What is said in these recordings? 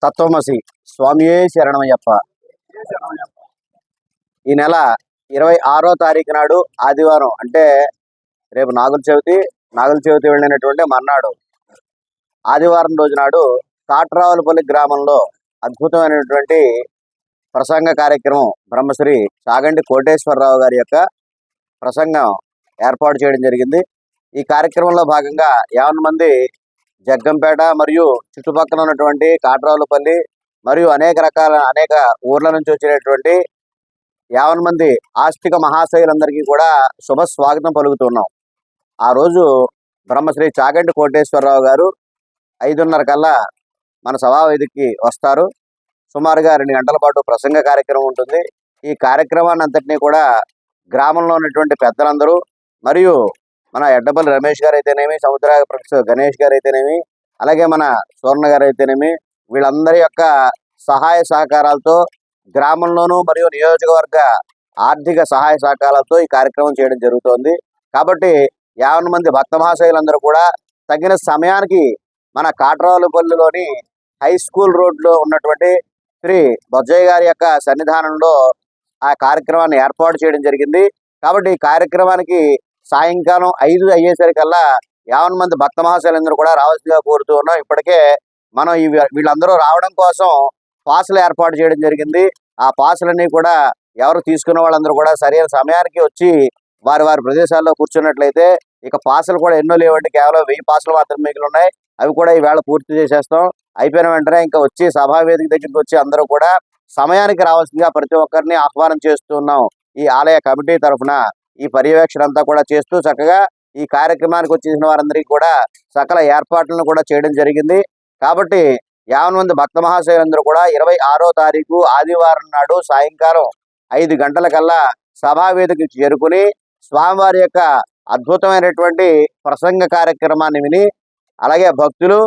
తత్వమసి స్వామియే శరణమయ్యప్ప. ఈ నెల 26వ తారీఖు నాడు ఆదివారం, అంటే రేపు నాగుల చవితి వెళ్ళినటువంటి మర్నాడు ఆదివారం రోజు నాడు కాట్రావులపల్లి గ్రామంలో అద్భుతమైనటువంటి ప్రసంగ కార్యక్రమం బ్రహ్మశ్రీ చాగంటి కోటేశ్వరరావు గారి యొక్క ప్రసంగం ఏర్పాటు చేయడం జరిగింది. ఈ కార్యక్రమంలో భాగంగా 50 మంది జగ్గంపేట మరియు చుట్టుపక్కల ఉన్నటువంటి కాట్రావులపల్లి మరియు అనేక ఊర్ల నుంచి వచ్చినటువంటి 50 మంది ఆస్తిక మహాశయులందరికీ కూడా శుభ స్వాగతం పలుకుతున్నాం. ఆ రోజు బ్రహ్మశ్రీ చాగంటి కోటేశ్వరరావు గారు 5:30 కల్లా మన సభావేదికకి వస్తారు. సుమారుగా 2 గంటల పాటు ప్రసంగ కార్యక్రమం ఉంటుంది. ఈ కార్యక్రమాన్ని అంతటినీ కూడా గ్రామంలో ఉన్నటువంటి పెద్దలందరూ మరియు మన ఎడ్డపల్లి రమేష్ గారు అయితేనేమి, సముద్ర ప్రొఫెసర్ గణేష్ గారు అయితేనేమి, అలాగే మన సువర్ణ గారు అయితేనేమి, వీళ్ళందరి యొక్క సహాయ సహకారాలతో గ్రామంలోనూ మరియు నియోజకవర్గ ఆర్థిక సహాయ సహకారాలతో ఈ కార్యక్రమం చేయడం జరుగుతోంది. కాబట్టి 50 మంది భక్త మహాశయులందరూ కూడా తగిన సమయానికి మన కాట్రావులపల్లిలోని హై స్కూల్ రోడ్లో ఉన్నటువంటి శ్రీ బొజ్జయ్య గారి యొక్క సన్నిధానంలో ఆ కార్యక్రమాన్ని ఏర్పాటు చేయడం జరిగింది. కాబట్టి ఈ కార్యక్రమానికి సాయంకాలం 5 అయ్యేసరికల్లా 50 మంది భక్త మహాశయులందరూ కూడా రావాల్సిందిగా కోరుతూ ఉన్నాం. ఇప్పటికే మనం వీళ్ళందరూ రావడం కోసం పాసులు ఏర్పాటు చేయడం జరిగింది. ఆ పాసులన్నీ కూడా ఎవరు తీసుకున్న వాళ్ళందరూ కూడా సరైన సమయానికి వచ్చి వారి ప్రదేశాల్లో కూర్చున్నట్లయితే, ఇక పాసులు కూడా ఎన్నో లేవండి, కేవలం 1000 పాసులు మాత్రం మిగిలి ఉన్నాయి. అవి కూడా ఈవేళ పూర్తి చేసేస్తాం. అయిపోయిన వెంటనే ఇంకా వచ్చి సభావేదిక దగ్గరికి వచ్చి అందరూ కూడా సమయానికి రావాల్సిందిగా ప్రతి ఒక్కరిని ఆహ్వానం చేస్తున్నాం. ఈ ఆలయ కమిటీ తరఫున ఈ పర్యవేక్షణ అంతా కూడా చేస్తూ చక్కగా ఈ కార్యక్రమానికి వచ్చేసిన వారందరికీ కూడా సకల ఏర్పాట్లను కూడా చేయడం జరిగింది. కాబట్టి 50 మంది భక్త మహాశయులందరూ కూడా 26వ తారీఖు ఆదివారం నాడు సాయంకాలం 5 గంటలకల్లా సభావేదికకి చేరుకుని స్వామివారి యొక్క అద్భుతమైనటువంటి ప్రసంగ కార్యక్రమాన్ని విని, అలాగే భక్తులు,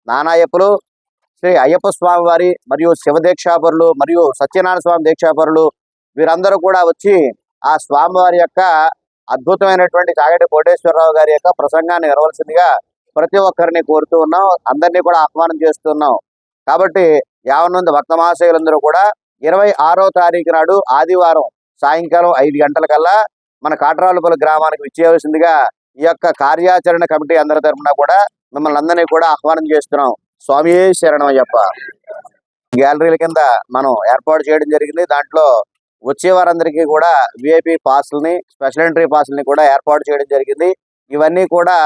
నానాయప్పులు, శ్రీ అయ్యప్ప స్వామి వారి మరియు శివ దీక్షాపరులు మరియు సత్యనారాయణ స్వామి దీక్షాపరులు వీరందరూ కూడా వచ్చి ఆ స్వామివారి యొక్క అద్భుతమైనటువంటి చాగంటి కోటేశ్వరరావు గారి యొక్క ప్రసంగాన్ని వినవలసిందిగా ప్రతి ఒక్కరిని కోరుతూ ఉన్నాం. అందరినీ కూడా ఆహ్వానం చేస్తున్నాం. కాబట్టి 50 మంది భక్త మహాశయులందరూ కూడా 26వ తారీఖు నాడు ఆదివారం సాయంకాలం 5 గంటలకల్లా మన కాట్రావులపల్లి గ్రామానికి విచ్చేయవలసిందిగా ఈ యొక్క కార్యాచరణ కమిటీ అందరి తరఫున కూడా మిమ్మల్ని అందరినీ కూడా ఆహ్వానం చేస్తున్నాం. స్వామియే శరణమయ్యప్ప. గ్యాలరీల కింద మనం ఏర్పాటు చేయడం జరిగింది. దాంట్లో వచ్చే వారందరికీ కూడా విఐపి పాస్లని, స్పెషల్ ఎంట్రీ పాస్లని కూడా ఏర్పాటు చేయడం జరిగింది. ఇవన్నీ కూడా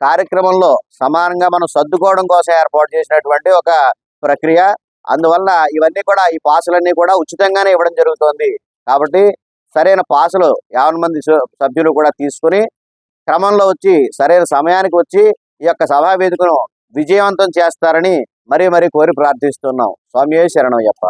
కార్యక్రమంలో సమానంగా మనం సర్దుకోవడం కోసం ఏర్పాటు చేసినటువంటి ఒక ప్రక్రియ. అందువల్ల ఇవన్నీ కూడా ఈ పాసులన్నీ కూడా ఉచితంగానే ఇవ్వడం జరుగుతోంది. కాబట్టి సరైన పాసులు 50 మంది సభ్యులు కూడా తీసుకుని క్రమంలో వచ్చి సరైన సమయానికి వచ్చి ఈ యొక్క సభా వేదికను విజయవంతం చేస్తారని మరీ కోరి ప్రార్థిస్తున్నాం. స్వామియే శరణమయ్యప్ప.